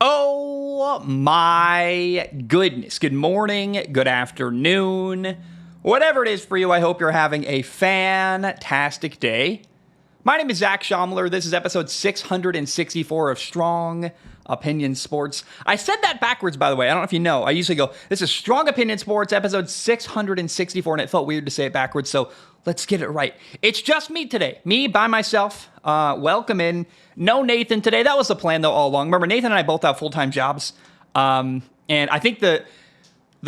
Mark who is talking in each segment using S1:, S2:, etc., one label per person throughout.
S1: Oh my goodness. Good morning, good afternoon, whatever it is for you. I hope you're having a fantastic day. My name is Zach Schomler. This is episode 664 of Strong Opinion Sports. I said that backwards, by the way. I don't know if you know. I usually go, this is Strong Opinion Sports, episode 664, and it felt weird to say it backwards, so let's get it right. It's just me today. Me by myself. Welcome in. No Nathan today. That was the plan, though, all along. Remember, Nathan and I both have full-time jobs, and I think the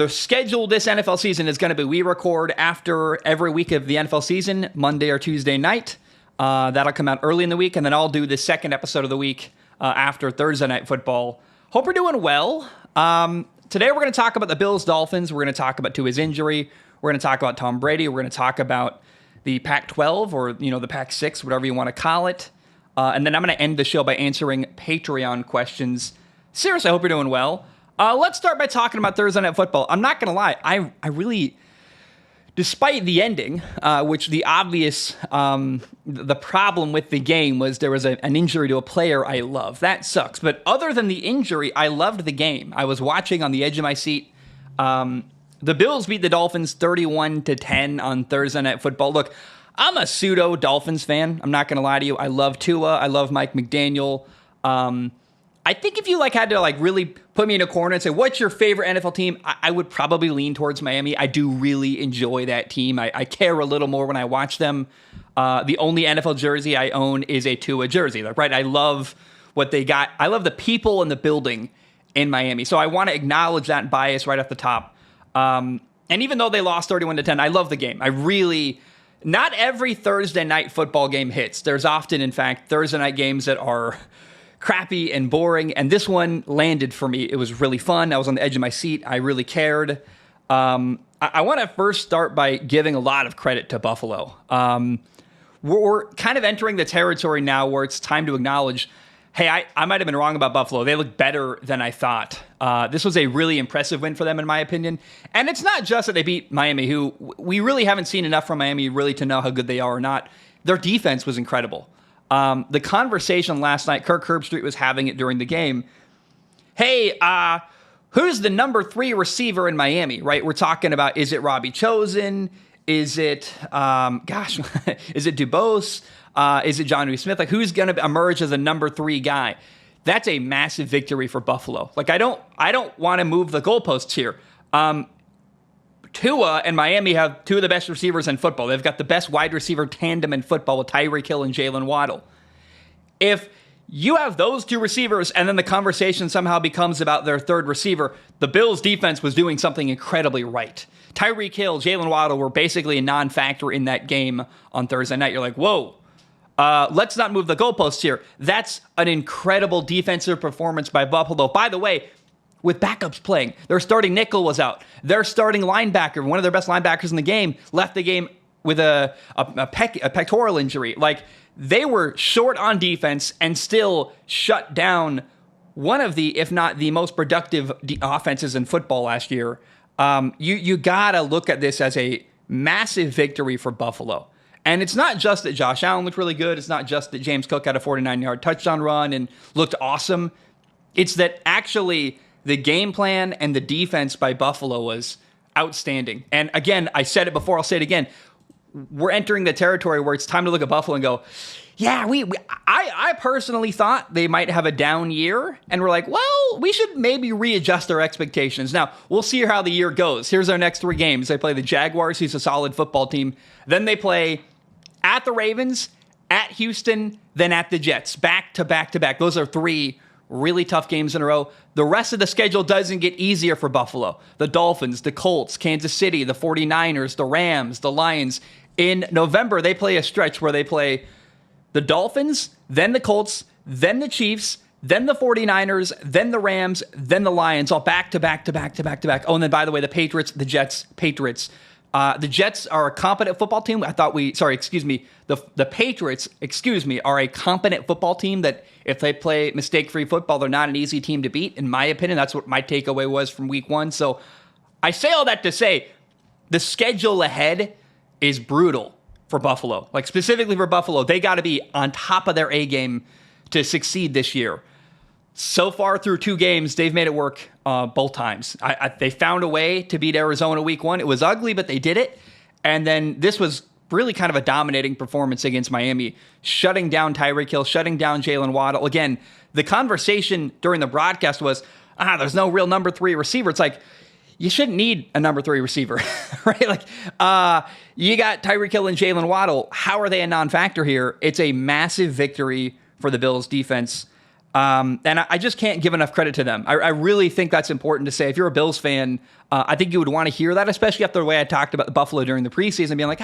S1: schedule this NFL season is going to be we record after every week of the NFL season, Monday or Tuesday night. That'll come out early in the week, and then I'll do the second episode of the week after Thursday Night Football. Hope you're doing well. Today we're going to talk about the Bills-Dolphins. We're going to talk about Tua's injury. We're going to talk about Tom Brady. We're going to talk about the Pac-12 or, the Pac-6, whatever you want to call it. And then I'm going to end the show by answering Patreon questions. Seriously, I hope you're doing well. Let's start by talking about Thursday Night Football. I'm not going to lie. I really, despite the ending, which the obvious, the problem with the game was there was an injury to a player I love. That sucks. But other than the injury, I loved the game. I was watching on the edge of my seat. The Bills beat the Dolphins 31-10 on Thursday Night Football. Look, I'm a pseudo Dolphins fan. I'm not going to lie to you. I love Tua. I love Mike McDaniel. I think if you had to really put me in a corner and say, what's your favorite NFL team? I would probably lean towards Miami. I do really enjoy that team. I care a little more when I watch them. The only NFL jersey I own is a Tua jersey, right? I love what they got. I love the people and the building in Miami. So I want to acknowledge that bias right off the top. And even though they lost 31-10, I love the game. Not every Thursday night football game hits. There's often, in fact, Thursday night games that are crappy and boring, and this one landed for me. It was really fun. I was on the edge of my seat. I really cared. I want to first start by giving a lot of credit to Buffalo. We're kind of entering the territory now where it's time to acknowledge, hey, I might have been wrong about Buffalo. They look better than I thought. This was a really impressive win for them, in my opinion. And it's not just that they beat Miami, who we really haven't seen enough from Miami really to know how good they are or not. Their defense was incredible. The conversation last night, Kirk Herbstreit was having it during the game. Hey, who's the number 3 receiver in Miami, right? We're talking about, is it Robbie Chosen? Is it, is it Dubose? Is it Jonnu Smith? Who's going to emerge as a number 3 guy? That's a massive victory for Buffalo. I don't want to move the goalposts here. Tua and Miami have 2 of the best receivers in football. They've got the best wide receiver tandem in football with Tyreek Hill and Jalen Waddle. If you have those 2 receivers and then the conversation somehow becomes about their 3rd receiver, the Bills' defense was doing something incredibly right. Tyreek Hill, Jalen Waddle were basically a non-factor in that game on Thursday night. You're like, whoa. Let's not move the goalposts here. That's an incredible defensive performance by Buffalo. By the way, with backups playing, their starting nickel was out. Their starting linebacker, one of their best linebackers in the game, left the game with a pectoral injury. They were short on defense and still shut down one of the, if not the most productive offenses in football last year. You gotta look at this as a massive victory for Buffalo. And it's not just that Josh Allen looked really good. It's not just that James Cook had a 49-yard touchdown run and looked awesome. It's that actually the game plan and the defense by Buffalo was outstanding. And again, I said it before, I'll say it again. We're entering the territory where it's time to look at Buffalo and go, yeah, I personally thought they might have a down year. And we're like, well, we should maybe readjust our expectations. Now, we'll see how the year goes. Here's our next 3 games. They play the Jaguars, who's a solid football team. Then they play at the Ravens, at Houston, then at the Jets. Back to back to back. Those are 3 really tough games in a row. The rest of the schedule doesn't get easier for Buffalo. The Dolphins, the Colts, Kansas City, the 49ers, the Rams, the Lions. In November, they play a stretch where they play the Dolphins, then the Colts, then the Chiefs, then the 49ers, then the Rams, then the Lions, all back to back to back to back to back. Oh, and then by the way, the Patriots, the Jets, Patriots. The Jets are a competent football team. The Patriots, are a competent football team that if they play mistake-free football, they're not an easy team to beat. In my opinion, that's what my takeaway was from week 1. So I say all that to say the schedule ahead is brutal for Buffalo. Specifically for Buffalo, they got to be on top of their A game to succeed this year. So far through 2 games, they've made it work both times. They found a way to beat Arizona week 1. It was ugly, but they did it. And then this was really kind of a dominating performance against Miami, shutting down Tyreek Hill, shutting down Jalen Waddle. Again, the conversation during the broadcast was, there's no real number 3 receiver. It's like, you shouldn't need a number 3 receiver, right? Like, you got Tyreek Hill and Jalen Waddle. How are they a non-factor here? It's a massive victory for the Bills defense. And I just can't give enough credit to them. I really think that's important to say. If you're a Bills fan, I think you would want to hear that, especially after the way I talked about Buffalo during the preseason, being like,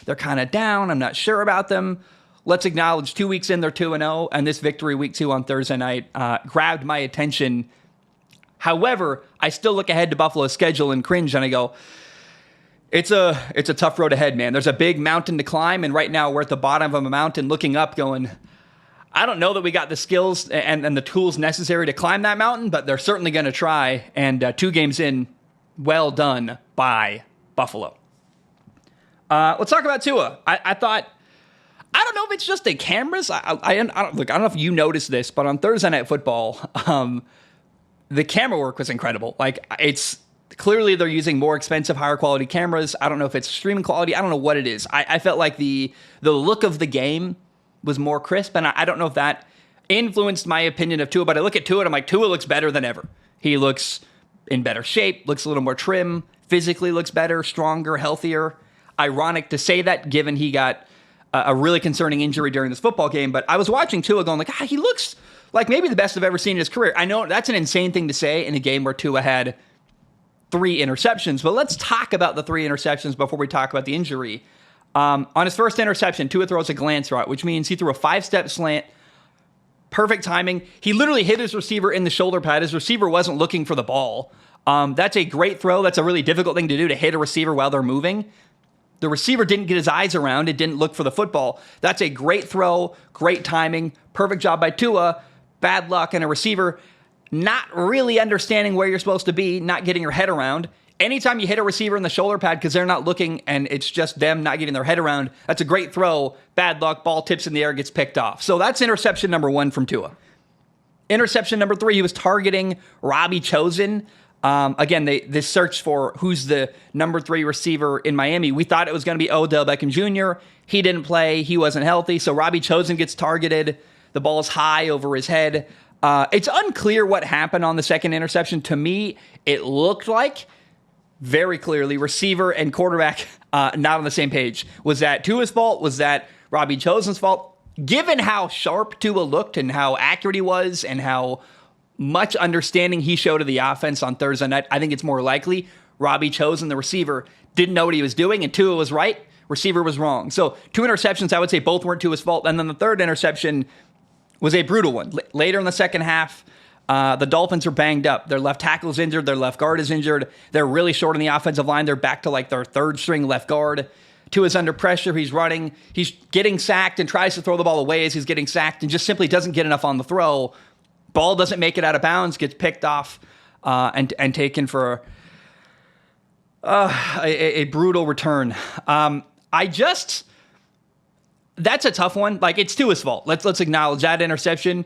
S1: they're kind of down. I'm not sure about them. Let's acknowledge 2 weeks in, they're 2-0, and this victory week 2 on Thursday night grabbed my attention. However, I still look ahead to Buffalo's schedule and cringe, and I go, it's a tough road ahead, man. There's a big mountain to climb, and right now we're at the bottom of a mountain looking up going, I don't know that we got the skills and the tools necessary to climb that mountain, but they're certainly going to try, and 2 games in, well done by Buffalo. Let's talk about Tua. I thought, I don't know if it's just the cameras. I don't know if you noticed this, but on Thursday Night Football, the camera work was incredible. Like, it's clearly they're using more expensive, higher quality cameras. I don't know if it's streaming quality. I don't know what it is. I felt like the look of the game was more crisp, and I don't know if that influenced my opinion of Tua, but I look at Tua and I'm like, Tua looks better than ever. He looks in better shape, looks a little more trim, physically looks better, stronger, healthier. Ironic to say that given he got a really concerning injury during this football game, but I was watching Tua going like, he looks like maybe the best I've ever seen in his career. I know that's an insane thing to say in a game where Tua had 3 interceptions, but let's talk about the 3 interceptions before we talk about the injury. On his first interception, Tua throws a glance route, which means he threw a 5-step slant, perfect timing. He literally hit his receiver in the shoulder pad. His receiver wasn't looking for the ball. That's a great throw. That's a really difficult thing to do, to hit a receiver while they're moving. The receiver didn't get his eyes around. It didn't look for the football. That's a great throw, great timing, perfect job by Tua. Bad luck, and a receiver not really understanding where you're supposed to be, not getting your head around. Anytime you hit a receiver in the shoulder pad because they're not looking and it's just them not getting their head around, that's a great throw. Bad luck, ball tips in the air, gets picked off. So that's interception number 1 from Tua. Interception number 3, he was targeting Robbie Chosen. Again, this search for who's the number 3 receiver in Miami. We thought it was going to be Odell Beckham Jr. He didn't play. He wasn't healthy. So Robbie Chosen gets targeted. The ball's high over his head. It's unclear what happened on the second interception. To me, it looked like very clearly receiver and quarterback not on the same page. Was that Tua's fault? Was that Robbie Chosen's fault? Given how sharp Tua looked and how accurate he was and how much understanding he showed of the offense on Thursday night, I think it's more likely Robbie Chosen, the receiver, didn't know what he was doing, and Tua was right, receiver was wrong. So 2 interceptions, I would say both weren't Tua's fault. And then the third interception was a brutal one. Later in the second half, the Dolphins are banged up. Their left tackle's injured. Their left guard is injured. They're really short on the offensive line. They're back to like their 3rd string left guard. Tua's under pressure. He's running. He's getting sacked and tries to throw the ball away as he's getting sacked and just simply doesn't get enough on the throw. Ball doesn't make it out of bounds, gets picked off and taken for a brutal return. That's a tough one. Like, it's Tua's fault. Let's acknowledge that interception.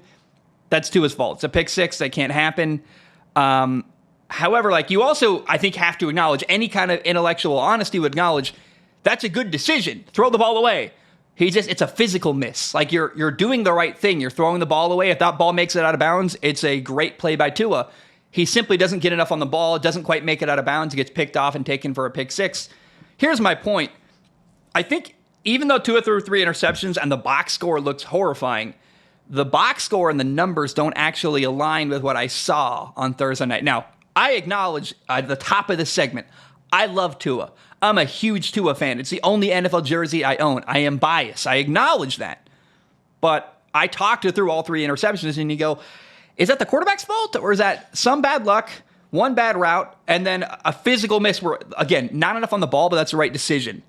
S1: That's Tua's fault. It's a pick 6. That can't happen. However, like, you also, I think, have to acknowledge, any kind of intellectual honesty would acknowledge that's a good decision. Throw the ball away. It's a physical miss. Like, you're doing the right thing. You're throwing the ball away. If that ball makes it out of bounds, it's a great play by Tua. He simply doesn't get enough on the ball, doesn't quite make it out of bounds, gets picked off and taken for a pick 6. Here's my point. I think even though Tua threw 3 interceptions and the box score looks horrifying, the box score and the numbers don't actually align with what I saw on Thursday night. Now, I acknowledge at the top of this segment, I love Tua. I'm a huge Tua fan. It's the only NFL jersey I own. I am biased. I acknowledge that. But I talked through all 3 interceptions, and you go, is that the quarterback's fault? Or is that some bad luck, one bad route, and then a physical miss where, again, not enough on the ball, but that's the right decision?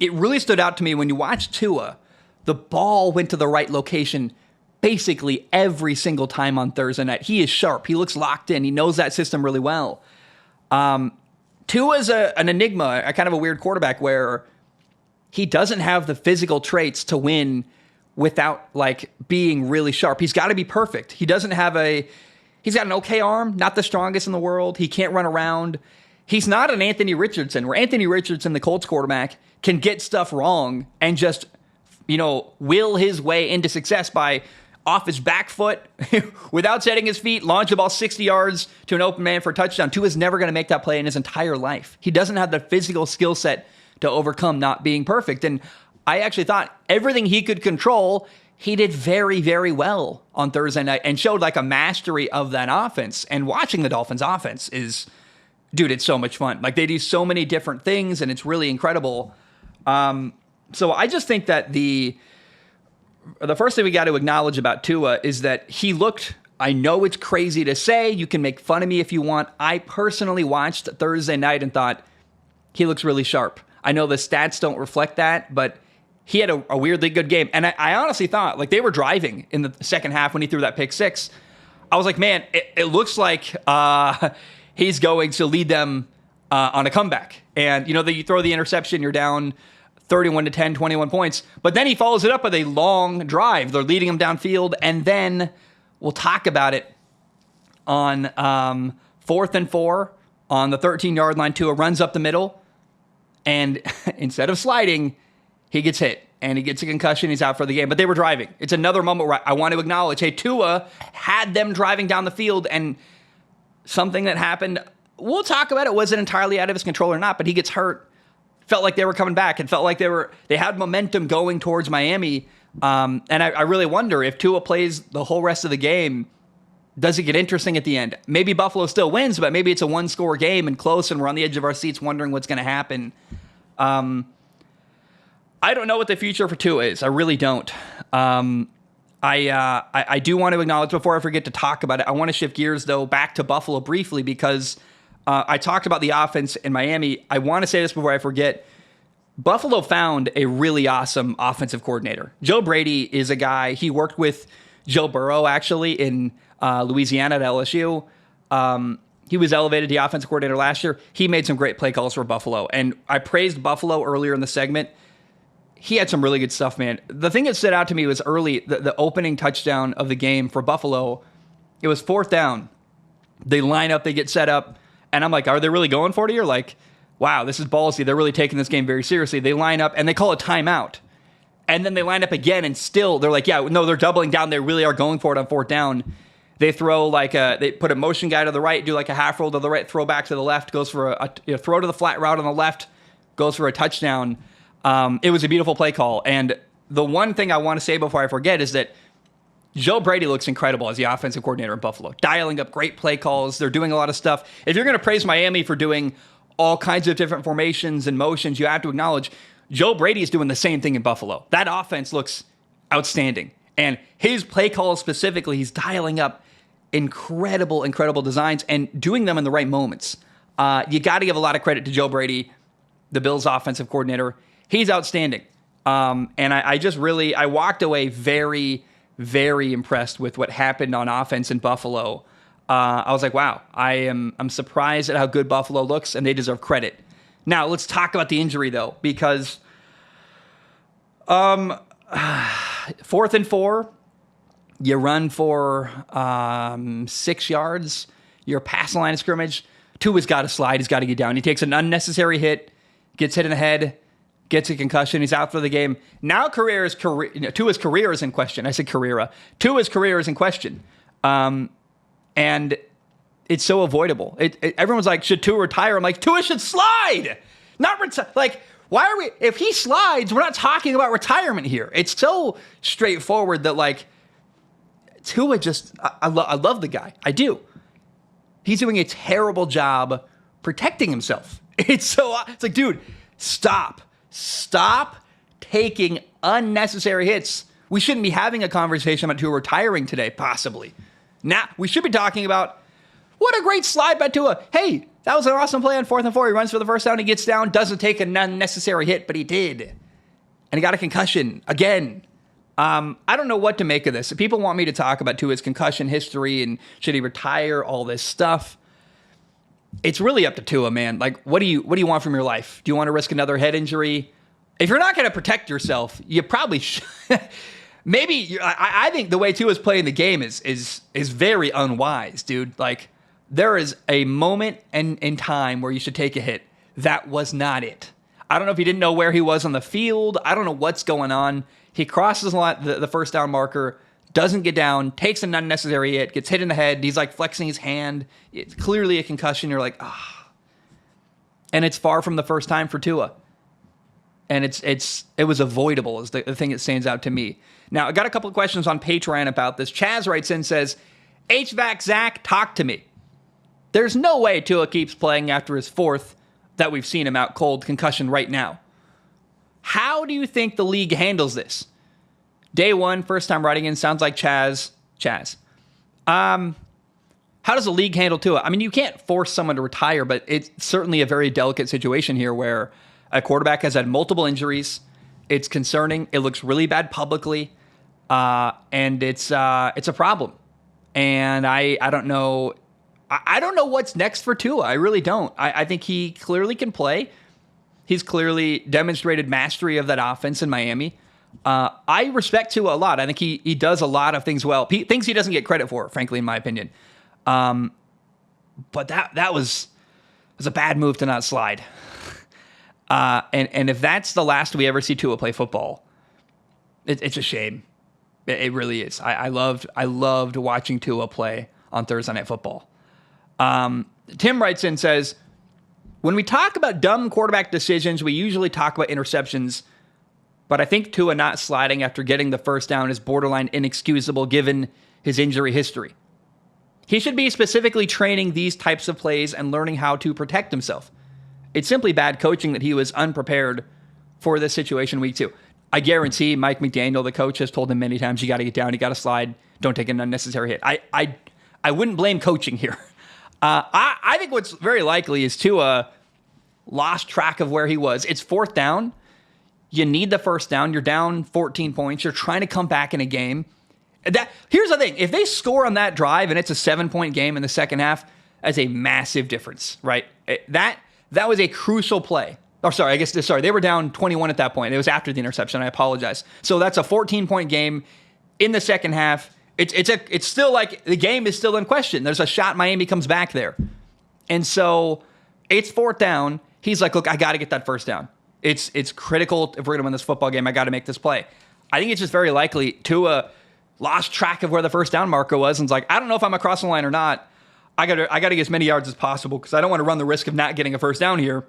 S1: It really stood out to me when you watch Tua, the ball went to the right location basically every single time on Thursday night. He is sharp. He looks locked in. He knows that system really well. Tua's an enigma, a kind of a weird quarterback where he doesn't have the physical traits to win without like being really sharp. He's got to be perfect. He's got an okay arm, not the strongest in the world. He can't run around. He's not an Anthony Richardson, where Anthony Richardson, the Colts quarterback, can get stuff wrong and just, will his way into success by off his back foot without setting his feet, launch the ball 60 yards to an open man for a touchdown. Tua's never going to make that play in his entire life. He doesn't have the physical skill set to overcome not being perfect. And I actually thought everything he could control, he did very, very well on Thursday night and showed like a mastery of that offense. And watching the Dolphins offense is, dude, it's so much fun. Like they do so many different things and it's really incredible. So I just think that the first thing we got to acknowledge about Tua is that he looked, I know it's crazy to say, you can make fun of me if you want. I personally watched Thursday night and thought he looks really sharp. I know the stats don't reflect that, but he had a weirdly good game. And I honestly thought, like, they were driving in the second half when he threw that pick-6. I was like, man, it looks like he's going to lead them on a comeback. And, you throw the interception, you're down 31-10, 21 points. But then he follows it up with a long drive. They're leading him downfield. And then we'll talk about it on 4th and 4 on the 13-yard line. Tua runs up the middle. And instead of sliding, he gets hit. And he gets a concussion. He's out for the game. But they were driving. It's another moment where I want to acknowledge, hey, Tua had them driving down the field. And something that happened, we'll talk about it, wasn't entirely out of his control or not, but he gets hurt. Felt like they were coming back. It felt like they had momentum going towards Miami. And I really wonder if Tua plays the whole rest of the game, does it get interesting at the end? Maybe Buffalo still wins, but maybe it's a one-score game and close, and we're on the edge of our seats wondering what's going to happen. I don't know what the future for Tua is. I really don't. I do want to acknowledge, before I forget to talk about it, I want to shift gears, though, back to Buffalo briefly, because I talked about the offense in Miami. I want to say this before I forget. Buffalo found a really awesome offensive coordinator. Joe Brady is a guy, he worked with Joe Burrow, actually, in Louisiana at LSU. He was elevated to the offensive coordinator last year. He made some great play calls for Buffalo. And I praised Buffalo earlier in the segment. He had some really good stuff, man. The thing that stood out to me was early, the opening touchdown of the game for Buffalo. It was 4th down. They line up, they get set up. And I'm like, are they really going for it here? Like, wow, this is ballsy. They're really taking this game very seriously. They line up and they call a timeout. And then they line up again and still, they're like, yeah, no, they're doubling down. They really are going for it on 4th down. They throw they put a motion guy to the right, do like a half roll to the right, throw back to the left, goes for a throw to the flat route on the left, goes for a touchdown. It was a beautiful play call. And the one thing I want to say before I forget is that Joe Brady looks incredible as the offensive coordinator in Buffalo, dialing up great play calls. They're doing a lot of stuff. If you're going to praise Miami for doing all kinds of different formations and motions, you have to acknowledge Joe Brady is doing the same thing in Buffalo. That offense looks outstanding. And his play calls specifically, he's dialing up incredible designs and doing them in the right moments. You got to give a lot of credit to Joe Brady, the Bills offensive coordinator. He's outstanding. And I walked away very, very impressed with what happened on offense in Buffalo. I was like, wow, I'm surprised at how good Buffalo looks, and they deserve credit. Now, let's talk about the injury, though, because 4th and 4, you run for 6 yards, you're past the line of scrimmage. Tua's got to slide, he's got to get down. He takes an unnecessary hit, gets hit in the head, gets a concussion, he's out for the game. Now Tua's career is in question. I said Carrera. Tua's career is in question. And it's so avoidable. Everyone's like, should Tua retire? I'm like, Tua should slide! Not retire. Like, why are we, if he slides, we're not talking about retirement here. It's so straightforward that, like, Tua just, I love the guy. I do. He's doing a terrible job protecting himself. It's like, dude, stop taking unnecessary hits. We shouldn't be having a conversation about Tua retiring today, possibly. Now, we should be talking about what a great slide by Tua. Hey, that was an awesome play on 4th and 4. He runs for the first down, he gets down, doesn't take an unnecessary hit, but he did. And he got a concussion again. I don't know what to make of this. People want me to talk about Tua's concussion history and should he retire, all this stuff. It's really up to Tua, man. Like, what do you want from your life? Do you want to risk another head injury? If you're not going to protect yourself, you probably should. maybe I think the way Tua's playing the game is very unwise, dude. Like, there is a moment in time where you should take a hit. That was not it. I don't know if he didn't know where he was on the field. I don't know what's going on. He crosses the first down marker, doesn't get down, takes an unnecessary hit, gets hit in the head. He's like flexing his hand. It's clearly a concussion. You're like, ah. And it's far from the first time for Tua. And it was avoidable is the thing that stands out to me. Now, I got a couple of questions on Patreon about this. Chaz writes in, says, HVAC Zach, talk to me. There's no way Tua keeps playing after his fourth that we've seen him out cold concussion right now. How do you think the league handles this? Day one, first time writing in, sounds like Chaz. How does the league handle Tua? I mean, you can't force someone to retire, but it's certainly a very delicate situation here where a quarterback has had multiple injuries. It's concerning. It looks really bad publicly, and it's a problem. And I don't know. I don't know what's next for Tua. I really don't. I think he clearly can play. He's clearly demonstrated mastery of that offense in Miami. I respect Tua a lot. I think he does a lot of things well. Things he doesn't get credit for, frankly, in my opinion. But that was a bad move to not slide. And if that's the last we ever see Tua play football, it's a shame. It really is. I loved watching Tua play on Thursday Night Football. Tim writes in, says, when we talk about dumb quarterback decisions, we usually talk about interceptions, but I think Tua not sliding after getting the first down is borderline inexcusable given his injury history. He should be specifically training these types of plays and learning how to protect himself. It's simply bad coaching that he was unprepared for this situation week 2. I guarantee Mike McDaniel, the coach, has told him many times, you got to get down, you got to slide, don't take an unnecessary hit. I wouldn't blame coaching here. I think what's very likely is Tua lost track of where he was. It's fourth down. You need the first down. You're down 14 points. You're trying to come back in a game. Here's the thing. If they score on that drive and it's a 7-point game in the second half, that's a massive difference, right? That was a crucial play. They were down 21 at that point. It was after the interception. I apologize. So that's a 14-point game in the second half. It's still like the game is still in question. There's a shot Miami comes back there. And so it's fourth down. He's like, look, I got to get that first down. It's critical if we're going to win this football game. I got to make this play. I think it's just very likely Tua lost track of where the first down marker was and was like, I don't know if I'm across the line or not. I got to get as many yards as possible because I don't want to run the risk of not getting a first down here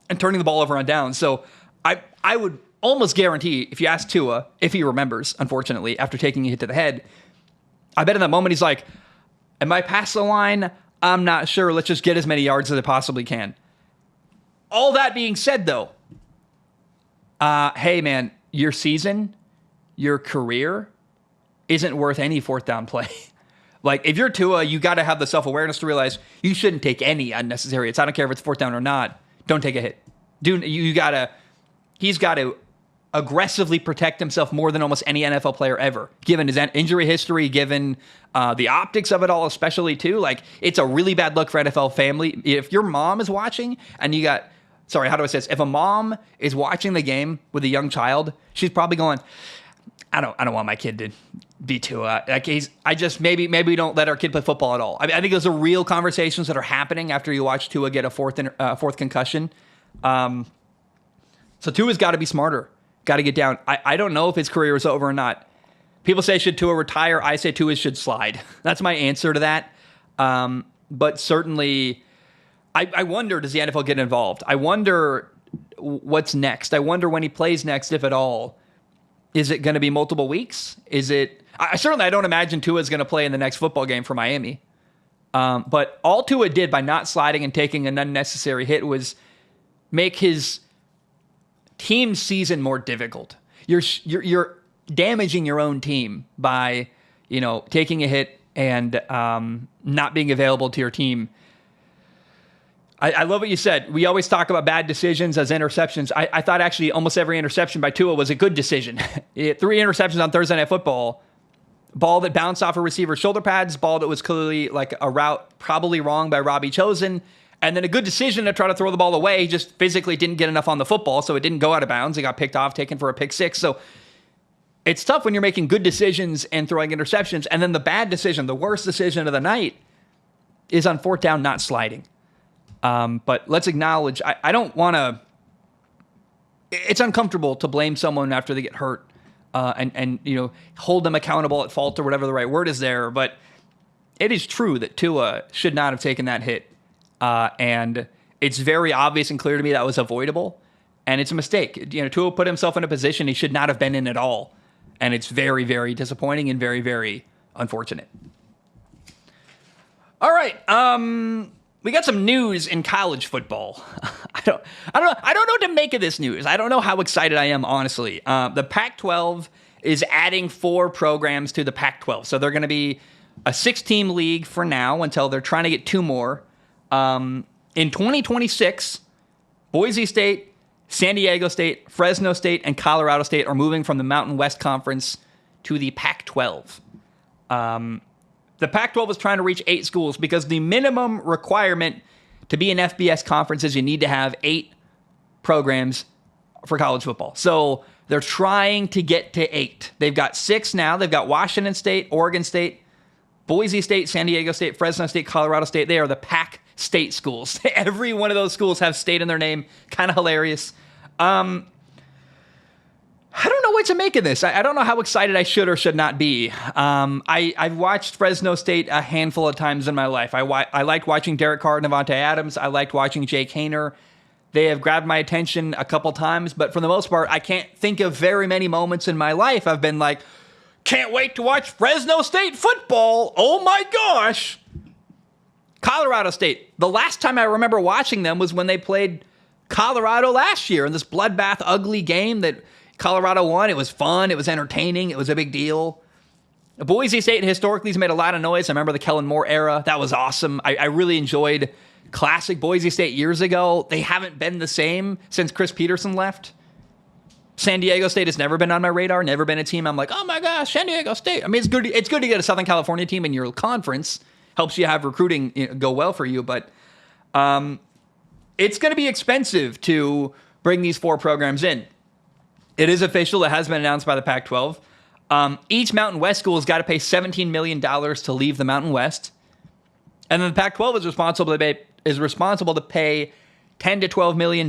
S1: and turning the ball over on down. So I would almost guarantee if you ask Tua, if he remembers, unfortunately, after taking a hit to the head, I bet in that moment he's like, am I past the line? I'm not sure. Let's just get as many yards as I possibly can. All that being said, though, hey, man, your season, your career isn't worth any fourth down play. Like, if you're Tua, you got to have the self-awareness to realize you shouldn't take any unnecessary hits. I don't care if it's fourth down or not. Don't take a hit. He's got to aggressively protect himself more than almost any NFL player ever, given his injury history, given the optics of it all, especially too. Like, it's a really bad look for NFL family. If your mom is watching and if a mom is watching the game with a young child, she's probably going, I don't want my kid to be Tua. Like, maybe we don't let our kid play football at all. I think those are real conversations that are happening after you watch Tua get a fourth concussion. So Tua's got to be smarter. Got to get down. I don't know if his career is over or not. People say, should Tua retire? I say Tua should slide. That's my answer to that. But certainly, I wonder, does the NFL get involved? I wonder what's next. I wonder when he plays next, if at all. Is it going to be multiple weeks? I don't imagine Tua is going to play in the next football game for Miami. But all Tua did by not sliding and taking an unnecessary hit was make his team season more difficult. You're damaging your own team by, taking a hit and not being available to your team. I love what you said. We always talk about bad decisions as interceptions. I thought actually almost every interception by Tua was a good decision. 3 interceptions on Thursday Night Football. Ball that bounced off a receiver's shoulder pads. Ball that was clearly like a route probably wrong by Robbie Chosen. And then a good decision to try to throw the ball away. He just physically didn't get enough on the football, so it didn't go out of bounds. It got picked off, taken for a pick 6. So it's tough when you're making good decisions and throwing interceptions, and then the bad decision, the worst decision of the night, is on fourth down not sliding. But let's acknowledge, I don't want to... It's uncomfortable to blame someone after they get hurt and hold them accountable at fault or whatever the right word is there. But it is true that Tua should not have taken that hit. And it's very obvious and clear to me that was avoidable. And it's a mistake. Tua put himself in a position he should not have been in at all. And it's very, very disappointing and very, very unfortunate. All right. We got some news in college football. I don't know what to make of this news. I don't know how excited I am, honestly. The Pac-12 is adding 4 programs to the Pac-12. So they're going to be a 6-team league for now until they're trying to get 2 more. In 2026, Boise State, San Diego State, Fresno State, and Colorado State are moving from the Mountain West Conference to the Pac-12. The Pac-12 is trying to reach 8 schools because the minimum requirement to be an FBS conference is you need to have 8 programs for college football. So they're trying to get to 8. They've got 6 now. They've got Washington State, Oregon State, Boise State, San Diego State, Fresno State, Colorado State. They are the Pac-State schools. Every one of those schools have state in their name. Kind of hilarious. I don't know what to make of this. I don't know how excited I should or should not be. I've watched Fresno State a handful of times in my life. I liked watching Derek Carr and Devontae Adams. I liked watching Jake Haener. They have grabbed my attention a couple times, but for the most part, I can't think of very many moments in my life I've been like, can't wait to watch Fresno State football. Oh my gosh. Colorado State. The last time I remember watching them was when they played Colorado last year in this bloodbath, ugly game that Colorado won. It was fun. It was entertaining. It was a big deal. Boise State historically has made a lot of noise. I remember the Kellen Moore era. That was awesome. I really enjoyed classic Boise State years ago. They haven't been the same since Chris Peterson left. San Diego State has never been on my radar, never been a team I'm like, oh my gosh, San Diego State. I mean, it's good to get a Southern California team in your conference. Helps you have recruiting go well for you, but it's going to be expensive to bring these 4 programs in. It is official. It has been announced by the Pac-12. Each Mountain West school has got to pay $17 million to leave the Mountain West. And then the Pac-12 is responsible to pay $10 to $12 million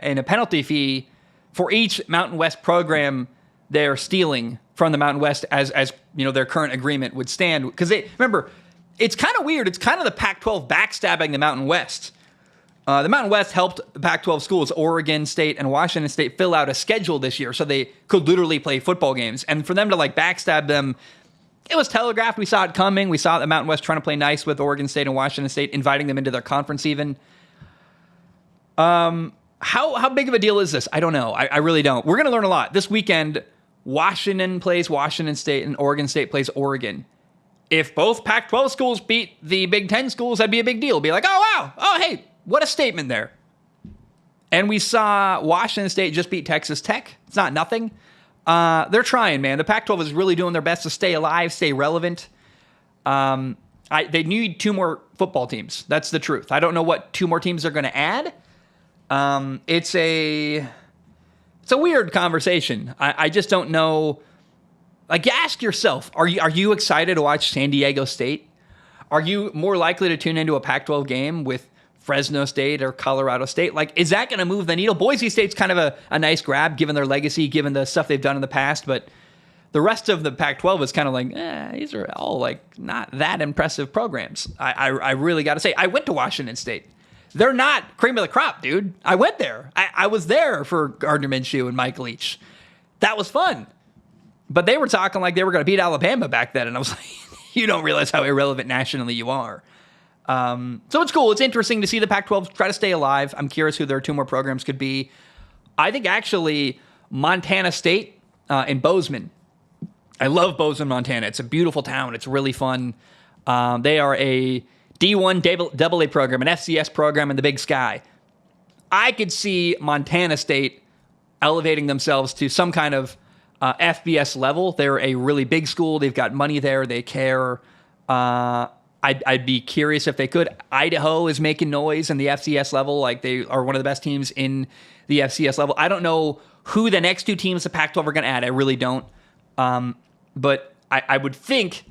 S1: in a penalty fee for each Mountain West program they're stealing from the Mountain West as their current agreement would stand. Because remember, it's kind of weird. It's kind of the Pac-12 backstabbing the Mountain West. The Mountain West helped the Pac-12 schools, Oregon State and Washington State, fill out a schedule this year so they could literally play football games. And for them to backstab them, it was telegraphed. We saw it coming. We saw the Mountain West trying to play nice with Oregon State and Washington State, inviting them into their conference even. How big of a deal is this? I don't know. I really don't. We're going to learn a lot. This weekend, Washington plays Washington State and Oregon State plays Oregon. If both Pac-12 schools beat the Big Ten schools, that'd be a big deal. Be like, oh, wow. Oh, hey. What a statement there. And we saw Washington State just beat Texas Tech. It's not nothing. They're trying, man. The Pac-12 is really doing their best to stay alive, stay relevant. They need 2 more football teams. That's the truth. I don't know what 2 more teams they're going to add. It's a weird conversation. I just don't know. You ask yourself, are you excited to watch San Diego State? Are you more likely to tune into a Pac-12 game with Fresno State or Colorado State? Is that going to move the needle? Boise State's kind of a nice grab, given their legacy, given the stuff they've done in the past, but the rest of the Pac-12 is kind of these are all not that impressive programs. I really got to say, I went to Washington State. They're not cream of the crop, dude. I went there. I was there for Gardner Minshew and Mike Leach. That was fun. But they were talking like they were going to beat Alabama back then, and I was like, you don't realize how irrelevant nationally you are. So it's cool. It's interesting to see the Pac-12 try to stay alive. I'm curious who their 2 more programs could be. I think actually Montana State in Bozeman. I love Bozeman, Montana. It's a beautiful town. It's really fun. They are a D1 AA program, an FCS program in the Big Sky. I could see Montana State elevating themselves to some kind of FBS level. They're a really big school. They've got money there. They care. I'd be curious if they could. Idaho is making noise in the FCS level. They are one of the best teams in the FCS level. I don't know who the next 2 teams the Pac-12 are going to add. I really don't. But I would think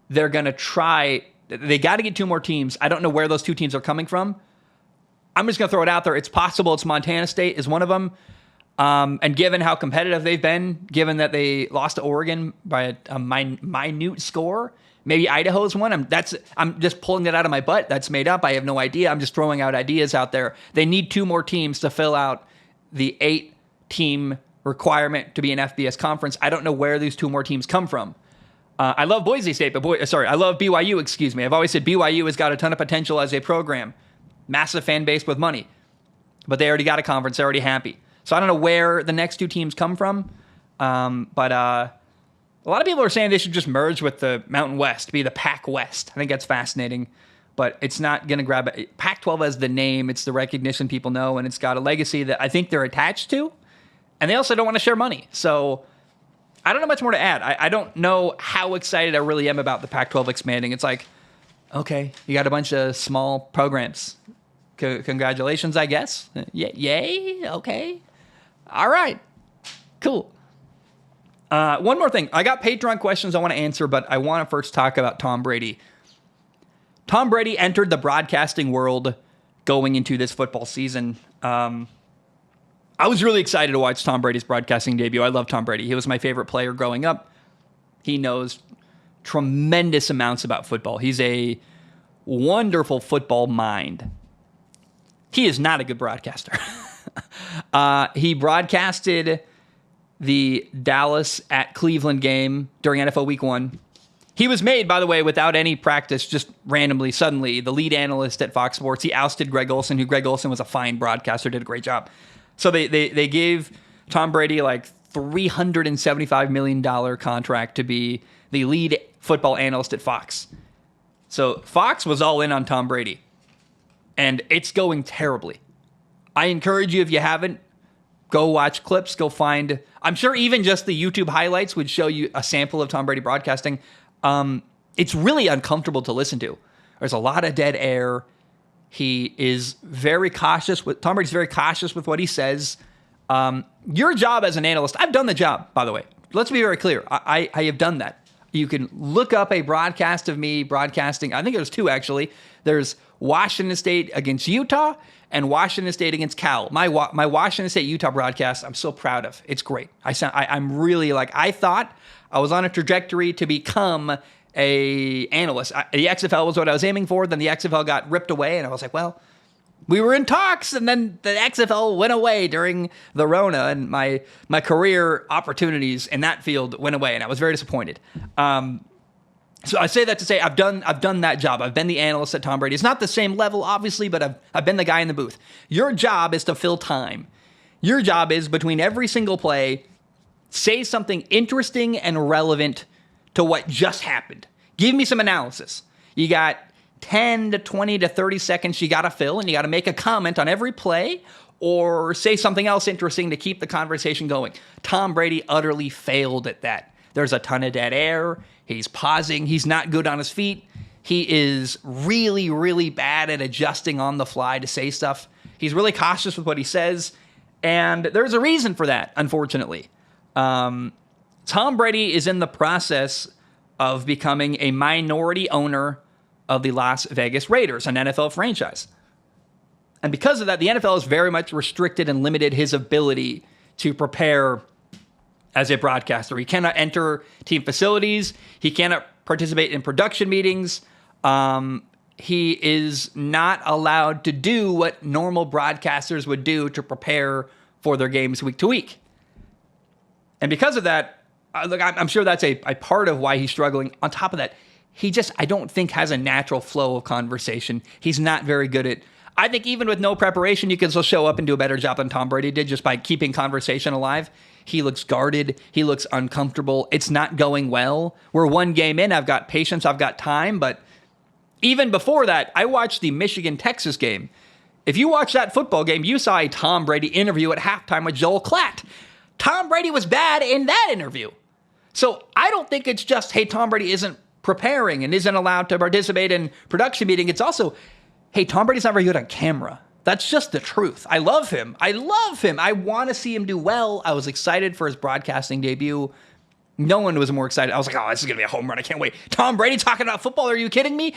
S1: they're going to try. They got to get 2 more teams. I don't know where those 2 teams are coming from. I'm just going to throw it out there. It's possible it's Montana State is one of them. And given how competitive they've been, given that they lost to Oregon by a minute score, maybe Idaho's one. I'm just pulling that out of my butt. That's made up. I have no idea. I'm just throwing out ideas out there. They need 2 more teams to fill out the 8-team requirement to be an FBS conference. I don't know where these 2 more teams come from. I love Boise State, but I love BYU, excuse me. I've always said BYU has got a ton of potential as a program. Massive fan base with money. But they already got a conference. They're already happy. So I don't know where the next 2 teams come from. But a lot of people are saying they should just merge with the Mountain West, be the Pac West. I think that's fascinating. But it's not going to grab it. Pac-12 as the name. It's the recognition people know. And it's got a legacy that I think they're attached to. And they also don't want to share money. So I don't know much more to add. I don't know how excited I really am about the Pac-12 expanding. It's like, okay, you got a bunch of small programs. Congratulations, I guess. Yay? Okay. All right. Cool. One more thing. I got Patreon questions I want to answer, but I want to first talk about Tom Brady. Tom Brady entered the broadcasting world going into this football season. I was really excited to watch Tom Brady's broadcasting debut. I love Tom Brady. He was my favorite player growing up. He knows tremendous amounts about football. He's a wonderful football mind. He is not a good broadcaster. He broadcasted the Dallas at Cleveland game during NFL Week 1. He was made, by the way, without any practice, just randomly, suddenly, the lead analyst at Fox Sports. He ousted Greg Olson, who Greg Olson was a fine broadcaster, did a great job. So they gave Tom Brady like $375 million contract to be the lead football analyst at Fox. So Fox was all in on Tom Brady. And it's going terribly. I encourage you, if you haven't, go watch clips, go find... I'm sure even just the YouTube highlights would show you a sample of Tom Brady broadcasting. It's really uncomfortable to listen to. There's a lot of dead air. He is very cautious. Tom Brady's very cautious with what he says. Your job as an analyst... I've done the job, by the way. Let's be very clear. I have done that. You can look up a broadcast of me broadcasting. I think there's 2, actually. There's Washington State against Utah and Washington State against Cal. My Washington State-Utah broadcast, I'm so proud of. It's great. I'm really I thought I was on a trajectory to become a analyst. The XFL was what I was aiming for. Then the XFL got ripped away, and I was like, well, we were in talks, and then the XFL went away during the Rona, and my career opportunities in that field went away, and I was very disappointed. So I say that to say I've done that job. I've been the analyst at Tom Brady. It's not the same level, obviously, but I've been the guy in the booth. Your job is to fill time. Your job is, between every single play, say something interesting and relevant to what just happened. Give me some analysis. You got 10 to 20 to 30 seconds you got to fill, and you got to make a comment on every play or say something else interesting to keep the conversation going. Tom Brady utterly failed at that. There's a ton of dead air. He's pausing. He's not good on his feet. He is really, really bad at adjusting on the fly to say stuff. He's really cautious with what he says, and there's a reason for that, unfortunately. Tom Brady is in the process of becoming a minority owner of the Las Vegas Raiders, an NFL franchise. And because of that, the NFL has very much restricted and limited his ability to prepare as a broadcaster. He cannot enter team facilities. He cannot participate in production meetings. He is not allowed to do what normal broadcasters would do to prepare for their games week to week. And because of that, I'm sure that's a part of why he's struggling. On top of that, he just, I don't think, has a natural flow of conversation. He's not very good at... I think even with no preparation, you can still show up and do a better job than Tom Brady did just by keeping conversation alive. He looks guarded. He looks uncomfortable. It's not going well. We're one game in. I've got patience. I've got time. But even before that, I watched the Michigan-Texas game. If you watch that football game, you saw a Tom Brady interview at halftime with Joel Klatt. Tom Brady was bad in that interview. So I don't think it's just, hey, Tom Brady isn't preparing and isn't allowed to participate in production meeting. It's also, hey, Tom Brady's not very good on camera. That's just the truth. I love him. I want to see him do well. I was excited for his broadcasting debut. No one was more excited. I was like, oh, this is going to be a home run. I can't wait. Tom Brady talking about football. Are you kidding me?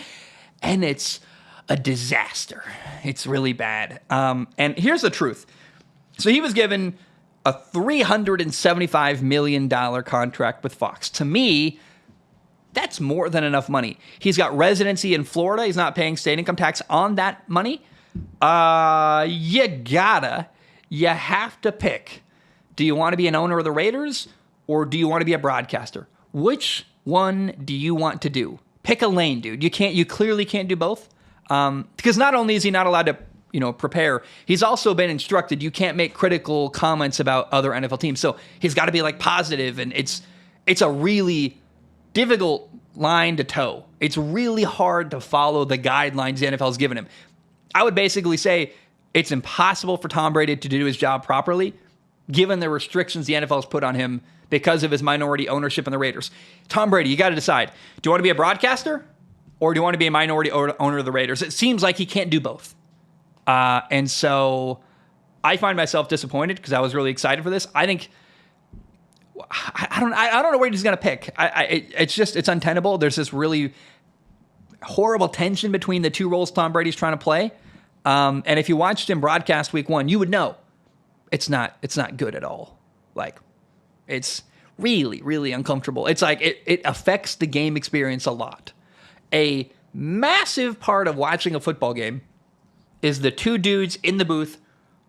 S1: And it's a disaster. It's really bad. And here's the truth. So he was given a $375 million contract with Fox. To me, that's more than enough money. He's got residency in Florida. He's not paying state income tax on that money. You have to pick. Do you want to be an owner of the Raiders or do you want to be a broadcaster? Which one do you want to do? Pick a lane, dude. You clearly can't do both. Because not only is he not allowed to, prepare, he's also been instructed you can't make critical comments about other NFL teams. So he's got to be like positive, and it's a really difficult line to toe. It's really hard to follow the guidelines the NFL has given him. I would basically say it's impossible for Tom Brady to do his job properly, given the restrictions the NFL has put on him because of his minority ownership in the Raiders. Tom Brady, you got to decide. Do you want to be a broadcaster or do you want to be a minority owner of the Raiders? It seems like he can't do both. And so I find myself disappointed because I was really excited for this. I think I don't know where he's going to pick. It's untenable. There's this really horrible tension between the two roles Tom Brady's trying to play. And if you watched him broadcast week 1, you would know it's not good at all. Like, it's really, really uncomfortable. It's like it affects the game experience a lot. A massive part of watching a football game is the two dudes in the booth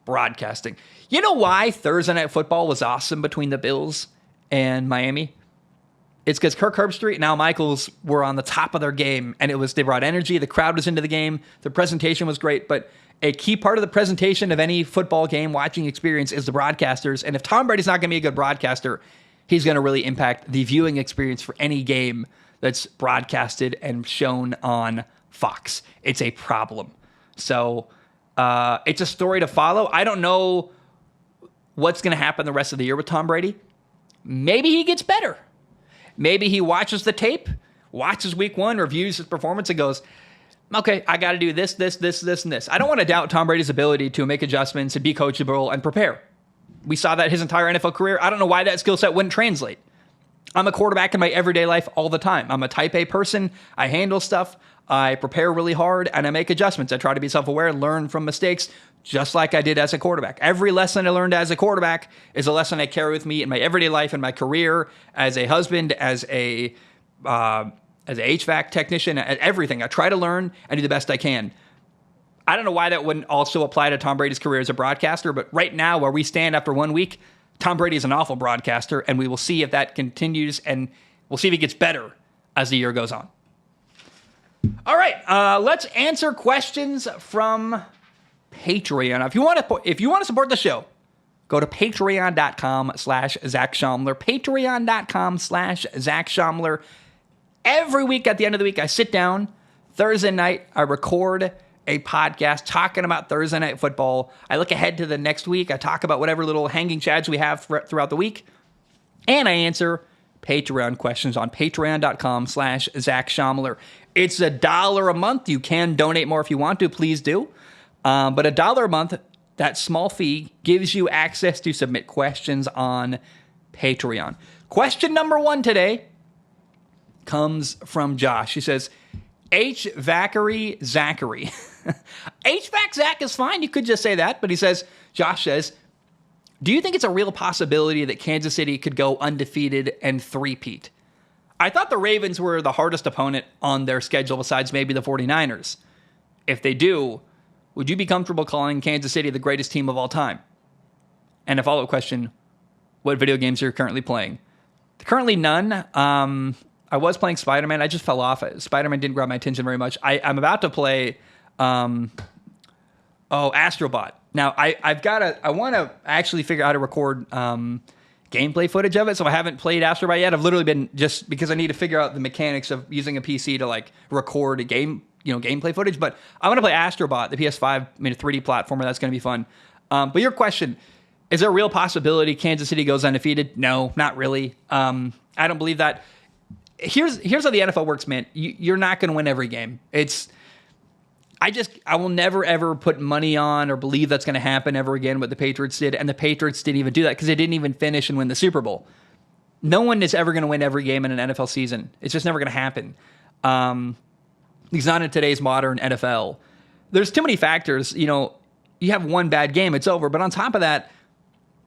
S1: broadcasting. You know why Thursday Night Football was awesome between the Bills and Miami? It's because Kirk Herbstreit and Al Michaels were on the top of their game, and they brought energy. The crowd was into the game. The presentation was great, but a key part of the presentation of any football game watching experience is the broadcasters. And if Tom Brady's not going to be a good broadcaster, he's going to really impact the viewing experience for any game that's broadcasted and shown on Fox. It's a problem. So it's a story to follow. I don't know what's going to happen the rest of the year with Tom Brady. Maybe he gets better. Maybe he watches the tape, watches week 1, reviews his performance, and goes, okay, I got to do this, and this. I don't want to doubt Tom Brady's ability to make adjustments and be coachable and prepare. We saw that his entire NFL career. I don't know why that skill set wouldn't translate. I'm a quarterback in my everyday life all the time. I'm a type A person. I handle stuff. I prepare really hard, and I make adjustments. I try to be self-aware and learn from mistakes, just like I did as a quarterback. Every lesson I learned as a quarterback is a lesson I carry with me in my everyday life, in my career, as a husband, as an HVAC technician, everything. I try to learn and do the best I can. I don't know why that wouldn't also apply to Tom Brady's career as a broadcaster, but right now, where we stand after 1 week, Tom Brady is an awful broadcaster, and we will see if that continues, and we'll see if he gets better as the year goes on. All right, let's answer questions from Patreon. If you want to support the show, go to patreon.com/Zach Schaumler, patreon.com/Zach Schaumler. Every week at the end of the week, I sit down Thursday night, I record a podcast talking about Thursday Night Football. I look ahead to the next week. I talk about whatever little hanging chads we have throughout the week. And I answer Patreon questions on patreon.com/Zach Schaumler. It's $1 a month. You can donate more if you want to. Please do. But $1 a month, that small fee, gives you access to submit questions on Patreon. Question number 1 today comes from Josh. He says, HVACery Zachary. HVAC Zach is fine. You could just say that. But Josh says, do you think it's a real possibility that Kansas City could go undefeated and three-peat? I thought the Ravens were the hardest opponent on their schedule besides maybe the 49ers. If they do, would you be comfortable calling Kansas City the greatest team of all time? And a follow-up question, what video games are you currently playing? Currently none. I was playing Spider-Man. I just fell off. Spider-Man didn't grab my attention very much. I'm about to play Astrobot. Now, I want to actually figure out how to record gameplay footage of it, so I haven't played Astrobot yet. I've literally been, just because I need to figure out the mechanics of using a PC to like record a game, gameplay footage. But I want to play Astrobot, the PS5, 3D platformer. That's going to be fun. But your question, is there a real possibility Kansas City goes undefeated? No, not really. I don't believe that. Here's how the NFL works, man. You're not going to win every game. I will never, ever put money on or believe that's going to happen ever again what the Patriots did. And the Patriots didn't even do that because they didn't even finish and win the Super Bowl. No one is ever going to win every game in an NFL season. It's just never going to happen. At least not in today's modern NFL. There's too many factors. You have one bad game, it's over. But on top of that,